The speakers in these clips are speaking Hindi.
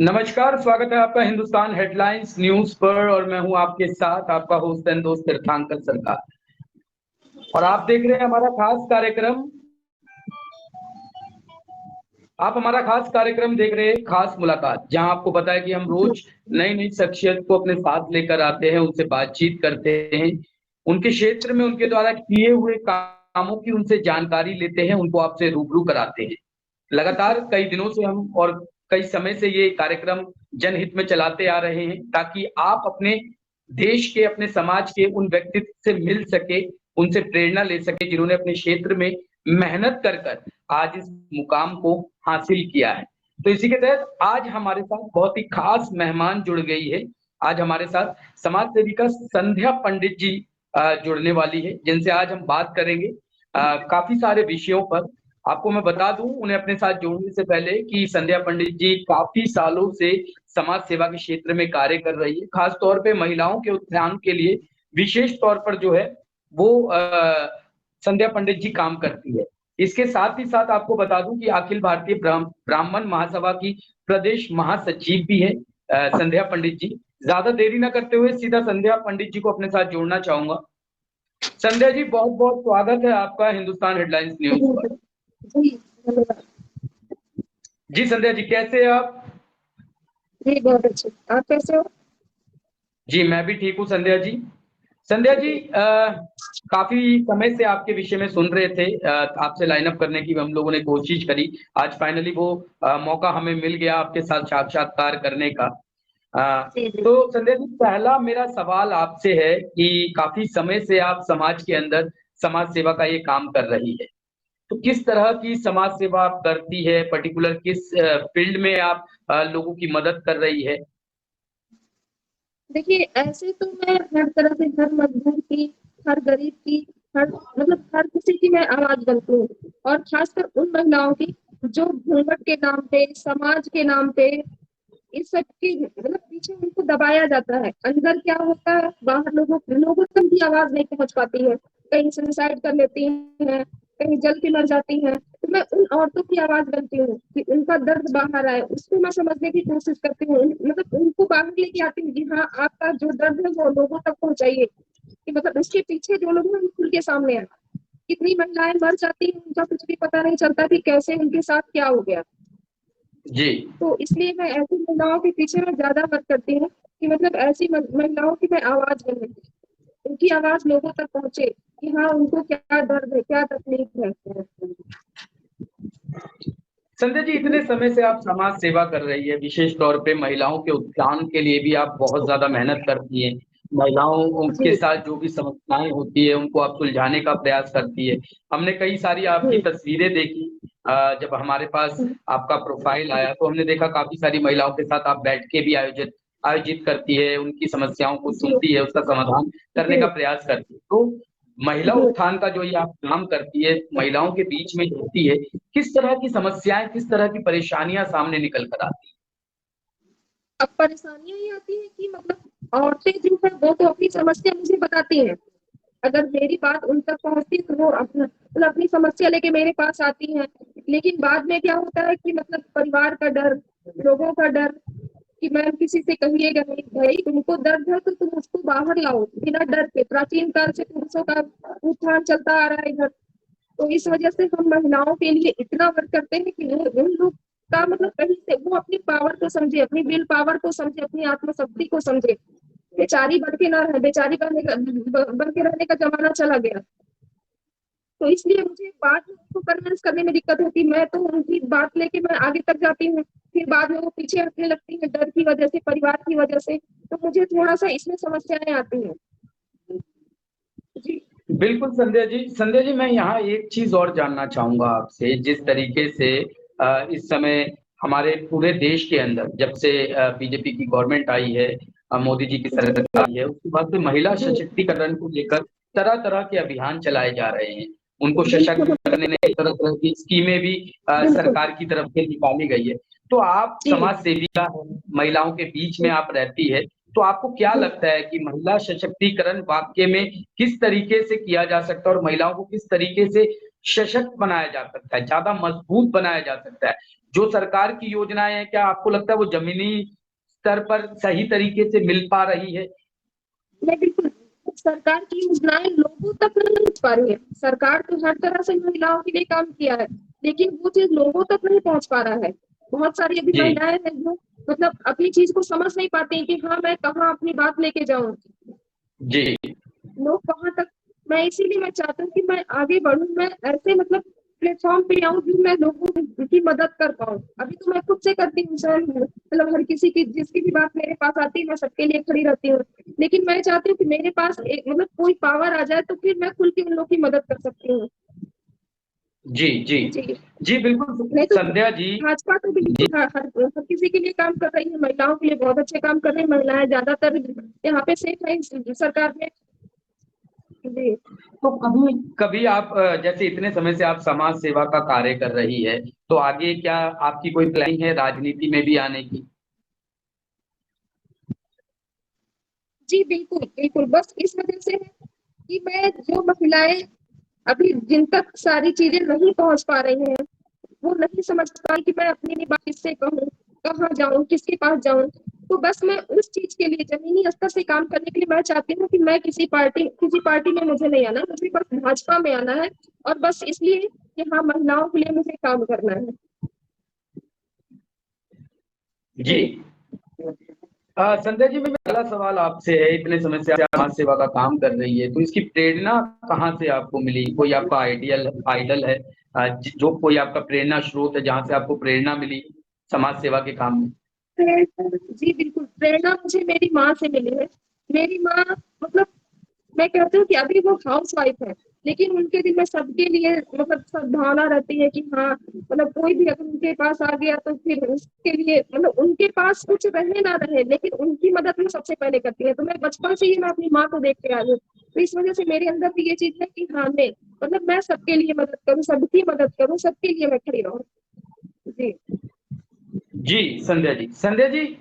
नमस्कार, स्वागत है आपका हिंदुस्तान हेडलाइंस न्यूज पर और मैं हूं आपके साथ आपका होस्ट एंड दोस्त तीर्थांकर सरकार। और आप देख रहे हैं हमारा खास कार्यक्रम। आप हमारा खास कार्यक्रम देख रहे हैं, खास मुलाकात, जहां आपको पता है कि हम रोज नई नई शख्सियत को अपने साथ लेकर आते हैं, उनसे बातचीत करते हैं, उनके क्षेत्र में उनके द्वारा किए हुए कामों की उनसे जानकारी लेते हैं, उनको आपसे रूबरू कराते हैं। लगातार कई दिनों से हम और कई समय से ये कार्यक्रम जनहित में चलाते आ रहे हैं ताकि आप अपने देश के, अपने समाज के उन व्यक्तित्व से मिल सके, उनसे प्रेरणा ले सके जिन्होंने अपने क्षेत्र में मेहनत कर कर आज इस मुकाम को हासिल किया है। तो इसी के तहत आज हमारे साथ बहुत ही खास मेहमान जुड़ गई है। आज हमारे साथ समाज सेविका संध्या पंडित जी जुड़ने वाली है, जिनसे आज हम बात करेंगे काफी सारे विषयों पर। आपको मैं बता दूं उन्हें अपने साथ जोड़ने से पहले कि संध्या पंडित जी काफी सालों से समाज सेवा के क्षेत्र में कार्य कर रही है, खास तौर पे महिलाओं के उत्थान के लिए विशेष तौर पर जो है वो संध्या पंडित जी काम करती है। इसके साथ ही साथ आपको बता दूं कि अखिल भारतीय ब्राह्मण महासभा की प्रदेश महासचिव भी है संध्या पंडित जी। ज्यादा देरी न करते हुए सीधा संध्या पंडित जी को अपने साथ जोड़ना चाहूंगा। संध्या जी, बहुत बहुत स्वागत है आपका हिंदुस्तान हेडलाइंस न्यूज पर। जी धन्यवाद। जी संध्या जी, कैसे हैं आप? जी बहुत अच्छे। आप कैसे हो? जी मैं भी ठीक हूँ संध्या जी। संध्या जी, काफी समय से आपके विषय में सुन रहे थे, आपसे लाइनअप करने की हम लोगों ने कोशिश करी। आज फाइनली वो मौका हमें मिल गया आपके साथ साक्षात्कार करने का। जी जी। तो संध्या जी, पहला मेरा सवाल आपसे है कि काफी समय से आप समाज के अंदर समाज सेवा का ये काम कर रही है, तो किस तरह की समाज सेवा आप करती है? पर्टिकुलर किस फील्ड में आप लोगों की मदद कर रही है? देखिए, ऐसे तो मैं हर तरह से, हर मजदूर की, हर गरीब की, हर मतलब हर किसी की मैं आवाज बनती हूँ। और खासकर उन महिलाओं की जो घूंघट के नाम पे, समाज के नाम पे, इस सब के मतलब पीछे उनको दबाया जाता है। अंदर क्या होता है, बाहर लोगों तक भी आवाज नहीं पहुंच पाती है। कहीं सुसाइड कर लेती हैं, कहीं जल के मर जाती हैं। तो मैं उन औरतों की आवाज बनती हूँ कि उनका दर्द बाहर आए, उसको मैं समझने की कोशिश करती हूँ। मतलब उनको बाहर लेके आती हूँ कि हाँ, आपका जो दर्द है वो लोगों तक पहुंचाइए, कि मतलब उसके पीछे जो लोग हैं वो खुल के सामने आए। कितनी महिलाएं मर जाती हैं, उनका कुछ भी पता नहीं चलता कि कैसे उनके साथ क्या हो गया। जी तो इसलिए मैं ऐसी महिलाओं के पीछे में ज्यादा वर्क करती हूँ कि मतलब ऐसी महिलाओं की मैं आवाज बने, उनकी आवाज लोगों तक पहुंचे कि हाँ, उनको क्या दर्द है, क्या तकलीफ है। संजय जी, इतने समय से आप समाज सेवा कर रही है, विशेष तौर पे महिलाओं के उत्थान के लिए भी आप बहुत ज्यादा मेहनत करती हैं। महिलाओं के जी। साथ जो भी समस्याएं होती है उनको आप सुलझाने का प्रयास करती है। हमने कई सारी आपकी हम्म, तस्वीरें देखी। जब हमारे पास आपका प्रोफाइल आया तो हमने देखा काफी सारी महिलाओं के साथ आप बैठ के भी आयोजित आयोजित करती है, उनकी समस्याओं को जी सुनती है, उसका समाधान करने का जी प्रयास करती है। तो महिला जी। उत्थान का जो ये आप काम करती है, महिलाओं के बीच में होती है, किस तरह की समस्याएं, किस तरह की परेशानियां सामने निकल कर आती अब परेशानियां ये आती है कि मतलब औरतें जो है वो तो अपनी समस्या मुझे बताती हैं। अगर मेरी बात उन तक पहुंचती है तो वो अपनी समस्या लेके मेरे पास आती हैं। लेकिन बाद में क्या होता है कि मतलब परिवार का डर, लोगों का डर, कि मैम किसी से कहिएगा नहीं, भाई तुमको दर्द है तो तुम उसको बाहर लाओ बिना डर के। प्राचीन काल से पुरुषों का उत्थान चलता आ रहा है इधर। तो इस वजह से हम महिलाओं के लिए इतना वर्क करते हैं कि उन लोग का मतलब कहीं से वो अपनी पावर को समझे, अपनी विल पावर को समझे, अपनी आत्मशक्ति को समझे। बेचारी बन के ना रहे, बेचारी बन के रहने का जमाना चला गया। तो इसलिए मुझे बाद में उनको कन्विंस करने में दिक्कत होती है। मैं तो उनकी बात लेके मैं आगे तक जाती हूँ, फिर बाद में वो पीछे हटने लगती है डर की वजह से, परिवार की वजह से। तो मुझे थोड़ा सा इसमें समस्याएं आती हैं। जी है? बिल्कुल संध्या जी। संध्या जी, मैं यहाँ एक चीज और जानना चाहूंगा आपसे। जिस तरीके से इस समय हमारे पूरे देश के अंदर जब से बीजेपी की गवर्नमेंट आई है, मोदी जी की सरकार आई है, उसके बाद से महिला जी सशक्तिकरण को लेकर तरह तरह के अभियान चलाए जा रहे हैं। उनको सशक्त बिल्कुल करने में तरह तरह की स्कीमें भी बिल्कुल। सरकार की तरफ से निकाली गई है। तो आप जी समाज सेविका हैं, महिलाओं के बीच में आप रहती है, तो आपको क्या जी। लगता है कि महिला सशक्तिकरण वाकई में किस तरीके से किया जा सकता है और महिलाओं को किस तरीके से सशक्त बनाया जा सकता है, ज्यादा मजबूत बनाया जा सकता है? जो सरकार की योजनाएं हैं, क्या आपको लगता है वो जमीनी स्तर पर सही तरीके से मिल पा रही है? नहीं, बिल्कुल। सरकार की योजनाएं लोगों तक नहीं पहुंच पा रही है। सरकार तो हर तरह से महिलाओं के लिए काम किया है, लेकिन वो चीज लोगों तक नहीं पहुंच पा रहा है। बहुत सारी अभी जी महिलाएं हैं जो मतलब अपनी चीज को समझ नहीं पाती हैं कि हाँ, मैं कहाँ अपनी बात लेके जाऊं, जी लोग कहाँ तक। मैं इसीलिए मैं चाहता हूँ कि मैं आगे बढ़ूं, मैं ऐसे मतलब प्लेटफॉर्म पे आऊं जो मैं लोगों की मदद कर पाऊं। अभी तो मैं खुद से करती हूँ सर, मतलब हर किसी की जिसकी भी बात मेरे पास आती है मैं सबके लिए खड़ी रहती हूँ। लेकिन मैं चाहती हूँ कि मेरे पास एक मतलब कोई पावर आ जाए तो फिर मैं खुल के उन लोगों की मदद कर सकती हूँ। जी जी जी। जी बिल्कुल नहीं तो संध्या जी। भाजपा तो जी बिल्कुल हर किसी के लिए काम कर रही है, महिलाओं के लिए बहुत अच्छे काम कर रही है। महिलाएं ज्यादातर यहाँ पे सेफ है इस सरकार में। जी। तो कभी कभी आप जैसे इतने समय से आप समाज सेवा का कार्य कर रही है, तो आगे क्या आपकी कोई प्लानिंग है राजनीति में भी आने की? जी, बिल्कुल, बिल्कुल। बस इस वजह से है कि मैं जो महिलाएँ अभी जिन तक सारी चीज़ें नहीं पहुँच पा रही हैं, वो नहीं समझ पा रही कि मैं अपनी बात किससे कहूँ, कहाँ जाऊँ, किसके पास जाऊँ। तो बस मैं उस चीज़ के लिए ज़मीनी स्तर से काम करने के लिए मैं चाहती हूँ कि मैं किसी पार्टी में मुझे नहीं आना, मुझे बस भाजपा में आना है और बस इसलिए कि हाँ, महिलाओं के लिए मुझे काम करना है। जी जी। संध्या जी, मेरा पहला सवाल आपसे है, इतने समय से आप समाज सेवा का काम कर रही है, तो इसकी प्रेरणा कहाँ से आपको मिली? कोई आपका आइडियल आइडल है, जो कोई आपका प्रेरणा स्रोत है जहाँ से आपको प्रेरणा मिली समाज सेवा के काम में? जी, बिल्कुल, प्रेरणा मुझे मेरी माँ से मिली है। मेरी माँ मतलब मैं कहती हूँ कि अभी वो हाउसवाइफ है, लेकिन उनके दिल में सबके लिए मतलब सद्भावना रहती है कि हाँ, मतलब कोई भी अगर उनके पास आ गया तो फिर उसके लिए मतलब उनके पास कुछ रहे ना रहे, लेकिन उनकी मदद वो सबसे पहले करती है। तो मैं बचपन से ही मैं अपनी माँ को देखते आई हूँ। तो इस वजह से मेरे अंदर भी ये चीज़ है कि हाँ, मैं सबके लिए मदद करूँ, सबकी मदद करूँ, सबके लिए मैं खड़ी रहूँ। जी। जी संध्या जी, संध्या जी,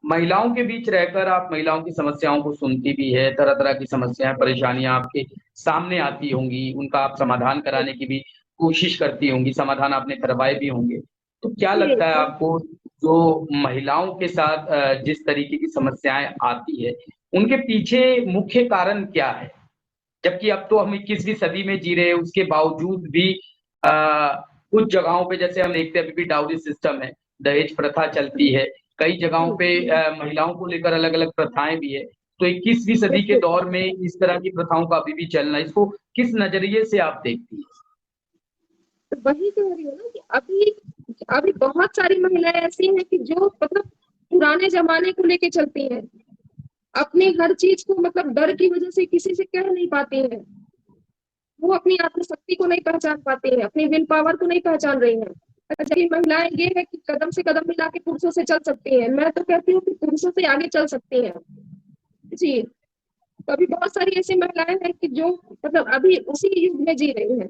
महिलाओं के बीच रहकर आप महिलाओं की समस्याओं को सुनती भी है, तरह तरह की समस्याएं परेशानियां आपके सामने आती होंगी, उनका आप समाधान कराने की भी कोशिश करती होंगी, समाधान आपने करवाए भी होंगे। तो क्या जी, लगता है जी। आपको, जो महिलाओं के साथ जिस तरीके की समस्याएं आती है, उनके पीछे मुख्य कारण क्या है? जबकि अब तो हम 21वीं सदी में जी रहे हैं, उसके बावजूद भी आ, कुछ जगहों पे जैसे हम देखते हैं अभी भी डाउरी सिस्टम है, दहेज प्रथा चलती है, कई जगहों पे महिलाओं को लेकर अलग अलग प्रथाएं भी है। तो 21वीं सदी के बिल्कुल। दौर में इस तरह की प्रथाओं का अभी भी चलना, इसको किस नजरिए से आप देखती हैं? तो वही कह रही हूँ ना कि अभी अभी बहुत सारी महिलाएं ऐसी हैं कि जो मतलब पुराने जमाने को लेके चलती हैं, अपनी हर चीज को मतलब डर की वजह से किसी से कह नहीं पाती हैं। वो अपनी आत्मशक्ति को नहीं पहचान पाती हैं, अपनी विल पावर को नहीं पहचान रही हैं। जबकि महिलाएं ये है कि कदम से कदम मिला के पुरुषों से चल सकती हैं। मैं तो कहती हूँ कि पुरुषों से आगे चल सकती हैं। जी। तो अभी बहुत सारी ऐसी महिलाएं हैं कि जो मतलब अभी उसी युग में जी रही हैं।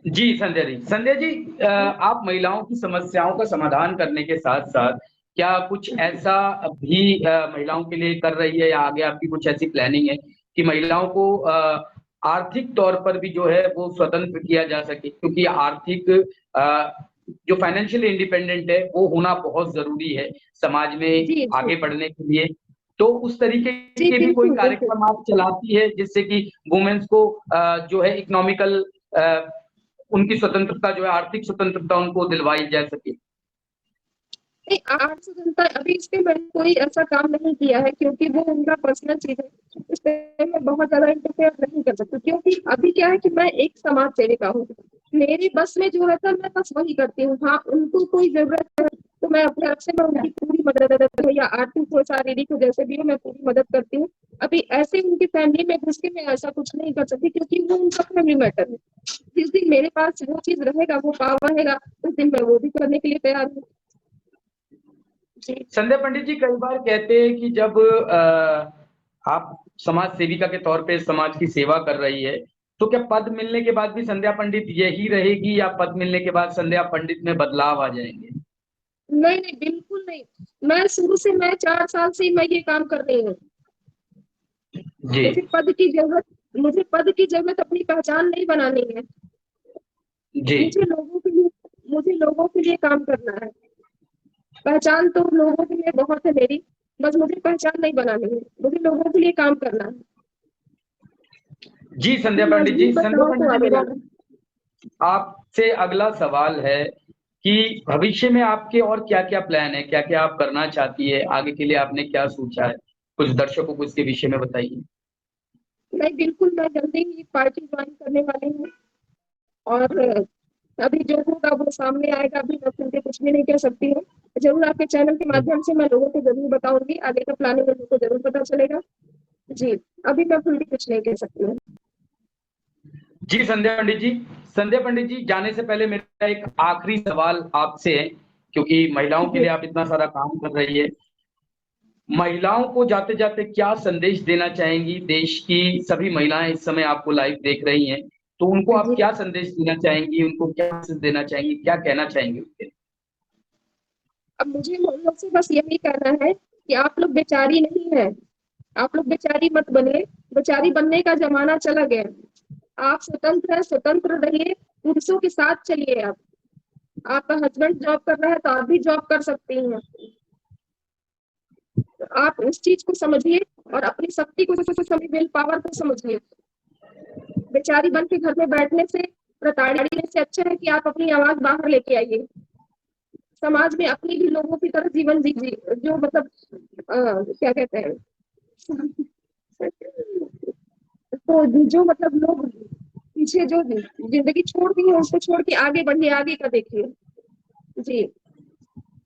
जी संध्या जी, संध्या जी, आप महिलाओं की समस्याओं का समाधान करने के साथ साथ क्या कुछ ऐसा भी महिलाओं के लिए कर रही है, या आगे आपकी कुछ ऐसी प्लानिंग है कि महिलाओं को आर्थिक तौर पर भी जो है वो स्वतंत्र किया जा सके? क्योंकि आर्थिक जो फाइनेंशियली इंडिपेंडेंट है वो होना बहुत जरूरी है समाज में जी, जी। आगे बढ़ने के लिए। तो उस तरीके जी, के भी कोई बिल्कुल, बिल्कुल। कार्यक्रम आप चलाती है जिससे कि वुमेन्स को जो है इकोनॉमिकल, उनकी स्वतंत्रता जो है, आर्थिक स्वतंत्रता उनको दिलवाई जा सके? नहीं, आर्ट स्वतंत्रता अभी इस पे मैंने कोई ऐसा काम नहीं किया है क्योंकि वो उनका पर्सनल चीज़ है। इस पे मैं बहुत ज़्यादा इंटरफेयर नहीं कर सकती क्योंकि अभी क्या है कि मैं एक समाज सेविका हूँ। मेरी बस में जो रहता है मैं बस वही करती हूँ। हाँ, उनको कोई ज़रूरत है तो मैं अपनी तरफ से मैं उनकी पूरी मदद करती हूँ, या आर्थिक हो, शारीरिक हो, जैसे भी हो मैं पूरी मदद करती हूँ। अभी ऐसे उनकी फैमिली में घुस के मैं ऐसा कुछ नहीं कर सकती क्योंकि वो उनका फैमिली मैटर है। जिस दिन मेरे पास वो चीज़ रहेगा, वो पावर रहेगा, उस दिन मैं वो भी करने के लिए तैयार हूँ। जी। संध्या पंडित जी, कई बार कहते हैं कि जब आप समाज सेविका के तौर पे समाज की सेवा कर रही है, तो क्या पद मिलने के बाद भी संध्या पंडित यही रहेगी, या पद मिलने के बाद संध्या पंडित में बदलाव आ जाएंगे? नहीं, नहीं, बिल्कुल नहीं। मैं शुरू से मैं 4 साल से मैं ये काम कर रही हूँ। जी मुझे पद की ज़रूरत मुझे पद की ज़रूरत अपनी पहचान नहीं बनानी है। जी मुझे लोगों के लिए मुझे लोगों के लिए काम करना है। पहचान तो लोगों के लिए बहुत है मेरी, बस मुझे पहचान नहीं बनानी है, मुझे लोगों के लिए काम करना है। जी संध्या अपनी पंडित जी, मजबूत संध्या बदलाव पंडित को जी, आगे मेरा लाना है। आपसे अगला सवाल है कि भविष्य में आपके और क्या क्या प्लान है, क्या क्या आप करना चाहती है, आगे के लिए आपने क्या सोचा है, कुछ दर्शकों को इसके विषय में बताइए। मैं जल्दी ही एक पार्टी ज्वाइन करने वाली हूँ, और अभी जो होगा वो सामने आएगा, अभी मैं खुल के कुछ भी नहीं कह सकती हूँ। जरूर आपके चैनल के माध्यम से मैं लोगों को जरूर बताऊंगी, आगे का प्लानिंग लोगों को जरूर पता चलेगा। जी, अभी मैं खुल के कुछ नहीं कह सकती हूँ। जी संध्या पंडित जी, संध्या पंडित जी, जाने से पहले मेरा एक आखिरी सवाल आपसे है, क्योंकि महिलाओं के जी, लिए आप इतना सारा काम कर रही है। महिलाओं को जाते जाते क्या संदेश देना चाहेंगी? देश की सभी महिलाएं इस समय आपको लाइव देख रही हैं, तो उनको आप जी। क्या संदेश देना चाहेंगी, उनको क्या मैसेज देना चाहेंगी, क्या कहना चाहेंगी उसके लिए? अब मुझे उन लोग से बस यही कहना है कि आप लोग बेचारी नहीं है, आप लोग बेचारी मत बनिए, बेचारी बनने का जमाना चला गया। आप स्वतंत्र है, स्वतंत्र रहिए, पुरुषों के साथ चलिए। आप, आपका हस्बैंड जॉब कर रहा है तो आप भी जॉब कर सकती हैं। तो आप उस चीज को समझिए और अपनी शक्ति को समझिए, विल पावर को समझिए। बेचारी बन के घर में बैठने से, प्रताड़ने से अच्छा है कि आप अपनी आवाज बाहर लेके आइए, समाज में अपनी भी लोगों की तरह जीवन जीजिए, जो मतलब क्या कहते हैं, तो जो मतलब लोग पीछे जो जिंदगी छोड़ दी है उसको छोड़ के आगे बढ़िए, आगे का देखिए। जी,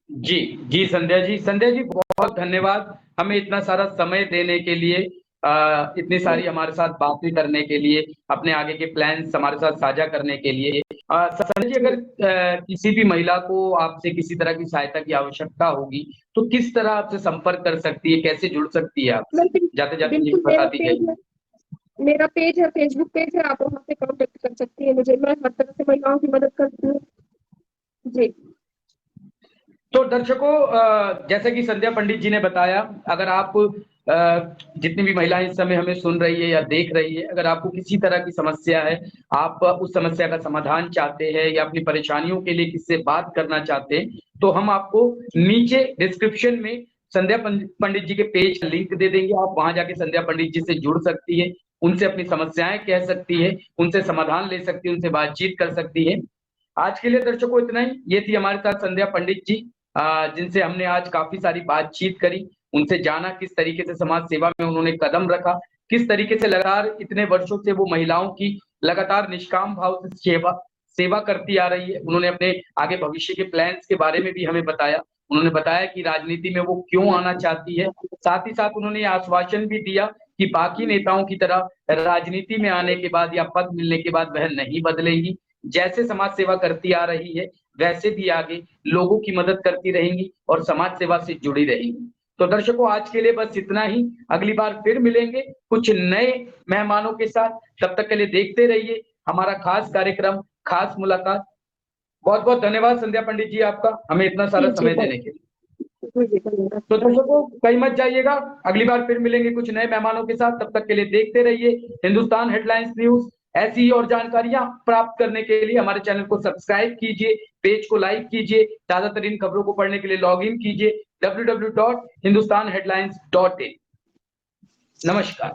जी, जी संध्या जी, संध्या जी बहुत धन्यवाद हमें इतना सारा समय देने के लिए, इतनी जी, सारी हमारे साथ बातें करने के लिए, अपने आगे के प्लान्स हमारे साथ साझा करने के लिए। संध्या जी, जी। अगर किसी भी महिला को आपसे किसी तरह की सहायता की आवश्यकता होगी, तो किस तरह आपसे संपर्क कर सकती है, कैसे जुड़ सकती है मैं आपसे? जाते-जाते ये बिल्कुल, बताती जाइए। मेरा पेज है, फेसबुक पेज है, आप वहाँ पे कांटेक्ट कर सकती है मुझे, मैं हर तरह से महिलाओं की मदद करती हूँ। जी, तो दर्शकों, जैसे कि संध्या पंडित जी ने बताया, अगर आप जितनी भी महिलाएं इस समय हमें सुन रही है या देख रही है, अगर आपको किसी तरह की समस्या है, आप उस समस्या का समाधान चाहते हैं या अपनी परेशानियों के लिए किससे बात करना चाहते हैं, तो हम आपको नीचे डिस्क्रिप्शन में संध्या पंडित जी के पेज का लिंक दे देंगे। आप वहां जाके संध्या पंडित जी से जुड़ सकती है, उनसे अपनी समस्याएं कह सकती है, उनसे समाधान ले सकती है, उनसे बातचीत कर सकती है। आज के लिए दर्शकों इतना ही। ये थी हमारे साथ संध्या पंडित जी, जिनसे हमने आज काफी सारी बातचीत करी, उनसे जाना किस तरीके से समाज सेवा में उन्होंने कदम रखा, किस तरीके से लगातार इतने वर्षों से वो महिलाओं की लगातार निष्काम भाव से सेवा सेवा करती आ रही है। उन्होंने अपने आगे भविष्य के प्लान्स के बारे में भी हमें बताया। उन्होंने बताया कि राजनीति में वो क्यों आना चाहती है। साथ ही साथ उन्होंने ये आश्वासन भी दिया कि बाकी नेताओं की तरह राजनीति में आने के बाद या पद मिलने के बाद वह नहीं बदलेंगी। जैसे समाज सेवा करती आ रही है, वैसे भी आगे लोगों की मदद करती रहेंगी और समाज सेवा से जुड़ी रहेंगी। तो दर्शकों, आज के लिए बस इतना ही। अगली बार फिर मिलेंगे कुछ नए मेहमानों के साथ। तब तक के लिए देखते रहिए हमारा खास कार्यक्रम, खास मुलाकात। बहुत बहुत धन्यवाद संध्या पंडित जी आपका, हमें इतना सारा जी, जी, समय देने के लिए। जी, धन्यवाद। तो दर्शकों, कहीं मत जाइएगा, अगली बार फिर मिलेंगे कुछ नए मेहमानों के साथ। तब तक के लिए देखते रहिए हिंदुस्तान हेडलाइंस न्यूज। ऐसी ही और जानकारियां प्राप्त करने के लिए हमारे चैनल को सब्सक्राइब कीजिए, पेज को लाइक कीजिए, ताजा तरीन खबरों को पढ़ने के लिए लॉग इन कीजिए www.hindustanheadlines.in। नमस्कार।